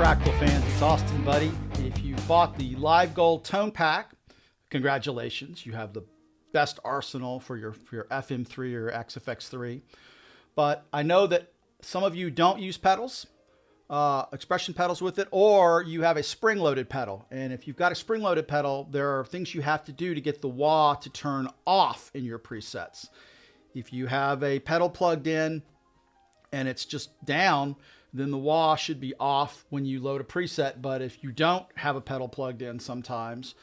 Fractal fans, it's AustinBuddy. If you bought the LiveGold TonePack, congratulations. You have the best arsenal for your FM3 or XFX3. But I know that some of you don't use pedals, expression pedals with it, or you have a spring-loaded pedal. And if you've got a spring-loaded pedal, there are things you have to do to get the wah to turn off in your presets. If you have a pedal plugged in and it's just down, then the wah should be off when you load a preset. But if you don't have a pedal plugged in, sometimes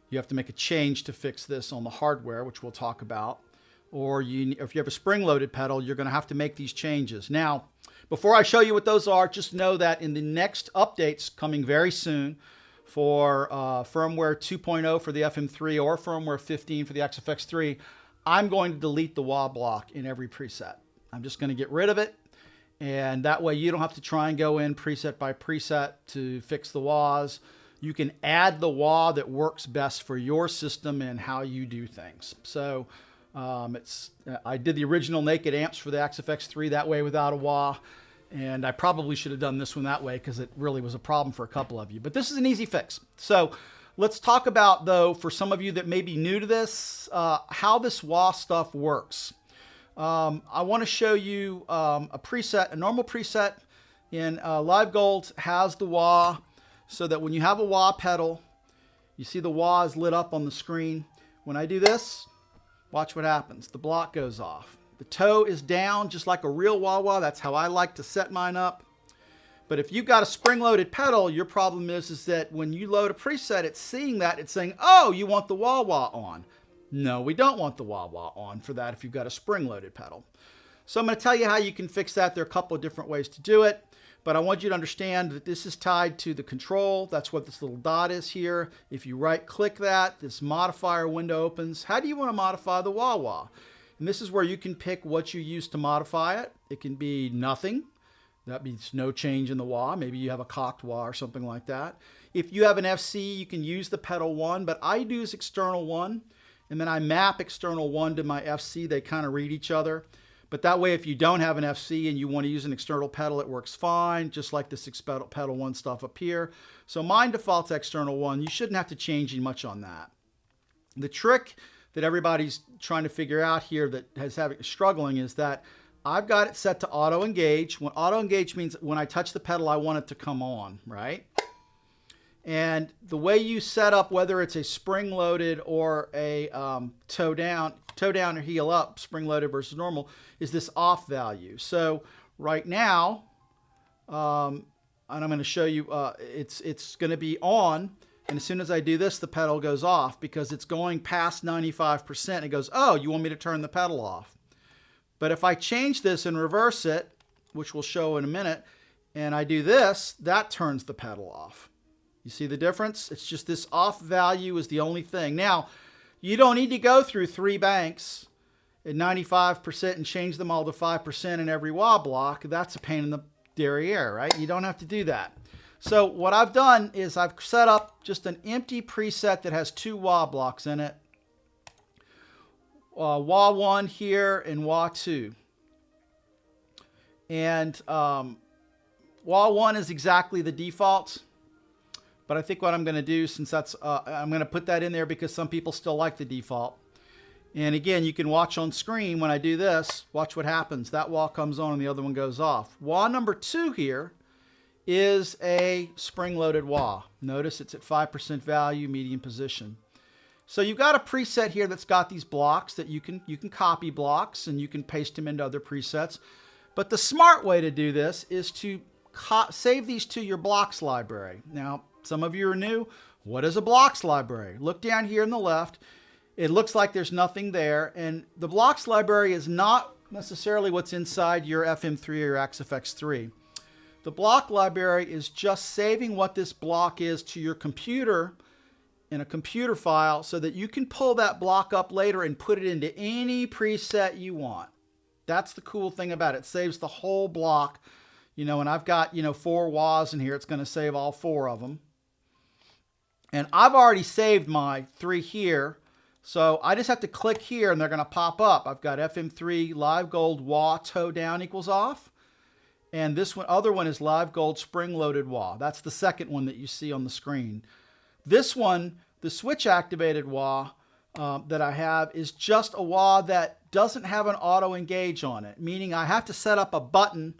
you have to make a change to fix this on the hardware, which we'll talk about. Or if you have a spring-loaded pedal, you're going to have to make these changes. Now, before I show you what those are, just know that in the next updates coming very soon for firmware 2.0 for the FM3 or firmware 15 for the XFX3, I'm going to delete the wah block in every preset. I'm just going to get rid of it. And that way you don't have to try and go in preset by preset to fix the wahs. You can add the wah that works best for your system and how you do things. So I did the original naked amps for the XFX3 that way without a wah. And I probably should have done this one that way because it really was a problem for a couple of you. But this is an easy fix. So let's talk about, though, for some of you that may be new to this, how this wah stuff works. I want to show you a preset, a normal preset in LiveGold has the wah so that when you have a wah pedal, you see the wah is lit up on the screen. When I do this, watch what happens. The block goes off. The toe is down just like a real wah-wah. That's how I like to set mine up. But if you've got a spring-loaded pedal, your problem is that when you load a preset, it's seeing that. It's saying, oh, you want the wah-wah on. No, we don't want the wah-wah on for that if you've got a spring-loaded pedal. So I'm going to tell you how you can fix that. There are a couple of different ways to do it. But I want you to understand that this is tied to the control. That's what this little dot is here. If you right-click that, this modifier window opens. How do you want to modify the wah-wah? And this is where you can pick what you use to modify it. It can be nothing. That means no change in the wah. Maybe you have a cocked wah or something like that. If you have an FC, you can use the pedal 1, but I use external 1. And then I map external 1 to my FC. They kind of read each other. But that way, if you don't have an FC and you want to use an external pedal, it works fine, just like this pedal 1 stuff up here. So mine defaults external 1. You shouldn't have to change much on that. The trick that everybody's trying to figure out here that has struggling is that I've got it set to auto engage. When auto engage means when I touch the pedal, I want it to come on, right? And the way you set up, whether it's a spring-loaded or a toe down or heel up, spring-loaded versus normal, is this off value. So right now, and I'm going to show you, it's going to be on. And as soon as I do this, the pedal goes off because it's going past 95%. It goes, oh, you want me to turn the pedal off. But if I change this and reverse it, which we'll show in a minute, and I do this, that turns the pedal off. You see the difference? It's just this off value is the only thing. Now, you don't need to go through 3 banks at 95% and change them all to 5% in every wah block. That's a pain in the derriere, right? You don't have to do that. So what I've done is I've set up just an empty preset that has 2 wah blocks in it. Wah 1 here and wah 2. And wah 1 is exactly the default. But I think what I'm going to do, since that's, I'm going to put that in there because some people still like the default. And again, you can watch on screen when I do this, watch what happens. That wah comes on and the other one goes off. Wah number 2 here is a spring-loaded wah. Notice it's at 5% value, medium position. So you've got a preset here that's got these blocks that you can copy blocks and you can paste them into other presets. But the smart way to do this is to save these to your blocks library. Now, some of you are new. What is a blocks library? Look down here on the left. It looks like there's nothing there. And the blocks library is not necessarily what's inside your FM3 or XFX3. The block library is just saving what this block is to your computer in a computer file so that you can pull that block up later and put it into any preset you want. That's the cool thing about it. It saves the whole block. You know, and I've got, 4 wahs in here. It's going to save all 4 of them. And I've already saved my 3 here. So I just have to click here and they're going to pop up. I've got FM3 LiveGold wah toe down equals off. And this other one is LiveGold spring-loaded wah. That's the second one that you see on the screen. This one, the switch-activated wah that I have, is just a wah that doesn't have an auto-engage on it, meaning I have to set up a button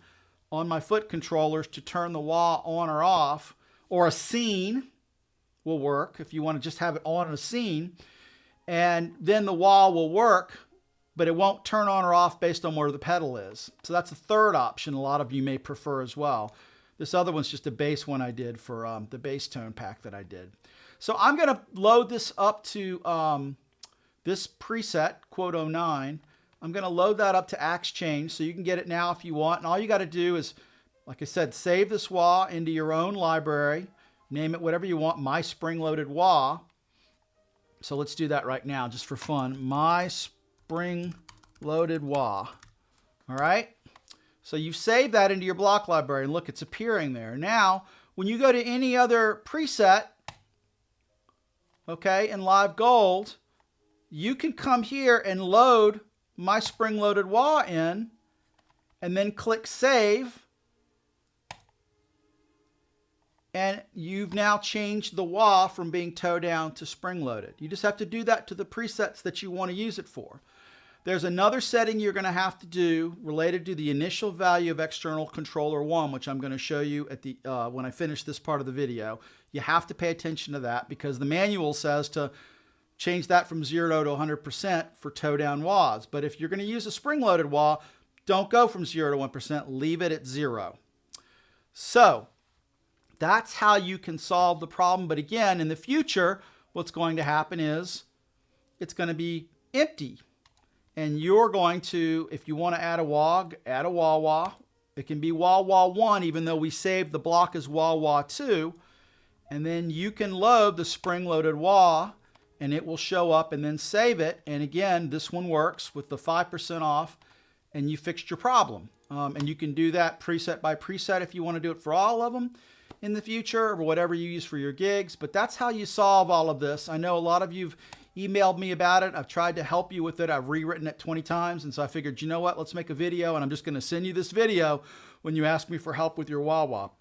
on my foot controllers to turn the wah on or off, or a scene will work if you want to just have it on a scene, and then the wah will work, but it won't turn on or off based on where the pedal is. So that's a third option a lot of you may prefer as well. This other one's just a bass one I did for the bass TonePack that I did. So I'm going to load this up to this preset, quote 09. I'm going to load that up to Axe Change so you can get it now if you want. And all you got to do is, like I said, save this wah into your own library. Name it whatever you want, My Spring-Loaded Wah. So let's do that right now just for fun. My Spring-Loaded Wah. All right? So you've saved that into your block library, and look, it's appearing there. Now, when you go to any other preset, okay, in LiveGold, you can come here and load My Spring-Loaded Wah in, and then click Save. And you've now changed the wah from being toe down to spring loaded. You just have to do that to the presets that you want to use it for. There's another setting you're going to have to do related to the initial value of external controller 1, which I'm going to show you at the when I finish this part of the video. You have to pay attention to that because the manual says to change that from 0 to 100% for toe down wahs. But if you're going to use a spring loaded wah, don't go from 0 to 1%, leave it at 0. So that's how you can solve the problem. But again, in the future, what's going to happen is it's going to be empty. And you're going to, if you want to add a wah, add a wah-wah. It can be wah-wah-1, even though we saved the block as wah-wah-2. And then you can load the spring-loaded wah, and it will show up, and then save it. And again, this one works with the 5% off, and you fixed your problem. And you can do that preset by preset if you want to do it for all of them in the future, or whatever you use for your gigs. But that's how you solve all of this. I know a lot of you've emailed me about it. I've tried to help you with it. I've rewritten it 20 times. And so I figured, you know what, let's make a video, and I'm just going to send you this video when you ask me for help with your wah-wah.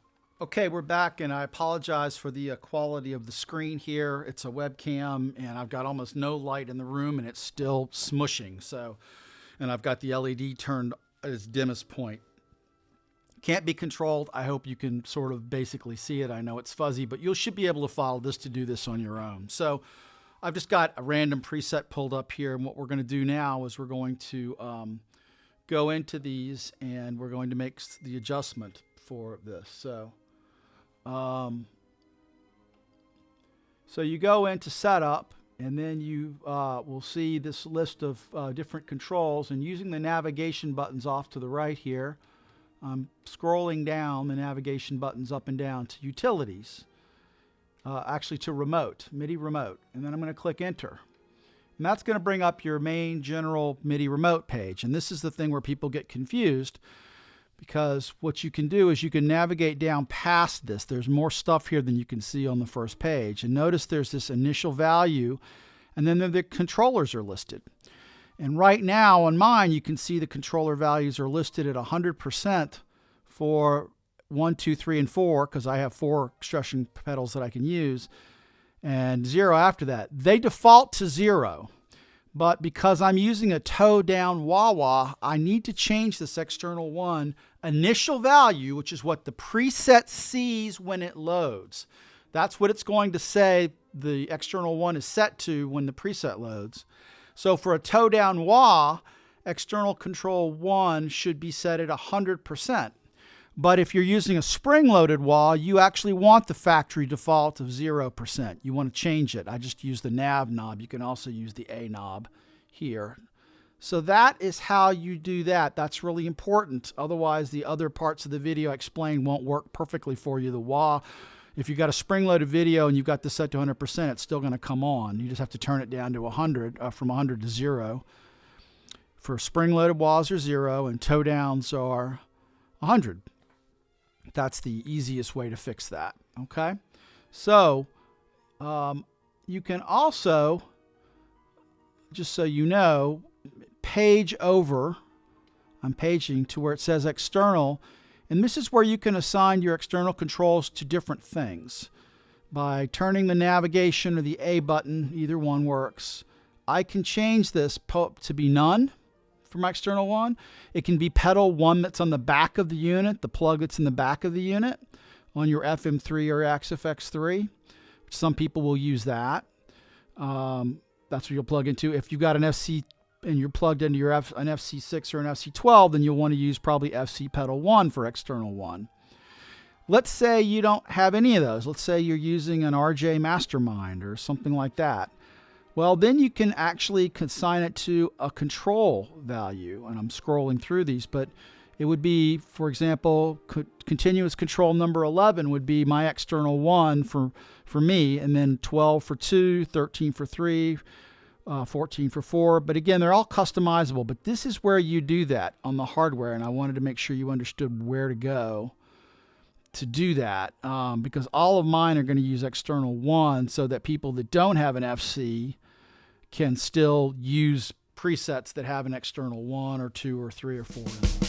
Okay, we're back, and I apologize for the quality of the screen here. It's a webcam, and I've got almost no light in the room, and it's still smushing. So, and I've got the LED turned at its dimmest point. Can't be controlled. I hope you can sort of basically see it. I know it's fuzzy, but you should be able to follow this to do this on your own. So I've just got a random preset pulled up here, and what we're going to do now is we're going to go into these, and we're going to make the adjustment for this. So you go into Setup, and then you will see this list of different controls, and using the navigation buttons off to the right here, I'm scrolling down the navigation buttons up and down to Utilities, actually to Remote, MIDI Remote, and then I'm going to click Enter. And that's going to bring up your main general MIDI Remote page. And this is the thing where people get confused, because what you can do is you can navigate down past this. There's more stuff here than you can see on the first page. And notice there's this initial value, and then the controllers are listed. And right now on mine, you can see the controller values are listed at 100% for 1, 2, 3, and 4, because I have 4 expression pedals that I can use, and 0 after that. They default to 0, but because I'm using a toe down wah-wah, I need to change this external 1 initial value, which is what the preset sees when it loads. That's what it's going to say the external 1 is set to when the preset loads. So for a toe down wah, external control 1 should be set at 100%. But if you're using a spring-loaded wah, you actually want the factory default of 0%. You want to change it. I just use the nav knob. You can also use the A knob here. So that is how you do that. That's really important. Otherwise, the other parts of the video I explained won't work perfectly for you. The wah, if you've got a spring-loaded video and you've got this set to 100%, it's still going to come on. You just have to turn it down to 100, from 100 to 0. For spring-loaded wahs are 0, and toe downs are 100. That's the easiest way to fix that, okay? So you can also, just so you know, page over. I'm paging to where it says external, And this is where you can assign your external controls to different things. By turning the navigation or the A button, either one works, I can change this to be none for my external one. It can be pedal 1 that's on the back of the unit, the plug that's in the back of the unit on your FM3 or XFX3. Some people will use that. That's what you'll plug into. If you've got an FC and you're plugged into an FC6 or an FC12, then you'll want to use probably FC pedal 1 for external 1. Let's say you don't have any of those. Let's say you're using an RJ Mastermind or something like that. Well, then you can actually assign it to a control value. And I'm scrolling through these, but it would be, for example, continuous control number 11 would be my external 1 for me, and then 12 for 2, 13 for 3, 14 for 4. But again, they're all customizable. But this is where you do that on the hardware, and I wanted to make sure you understood where to go to do that, because all of mine are going to use external 1 so that people that don't have an FC can still use presets that have an external 1 or 2 or 3 or 4 in them.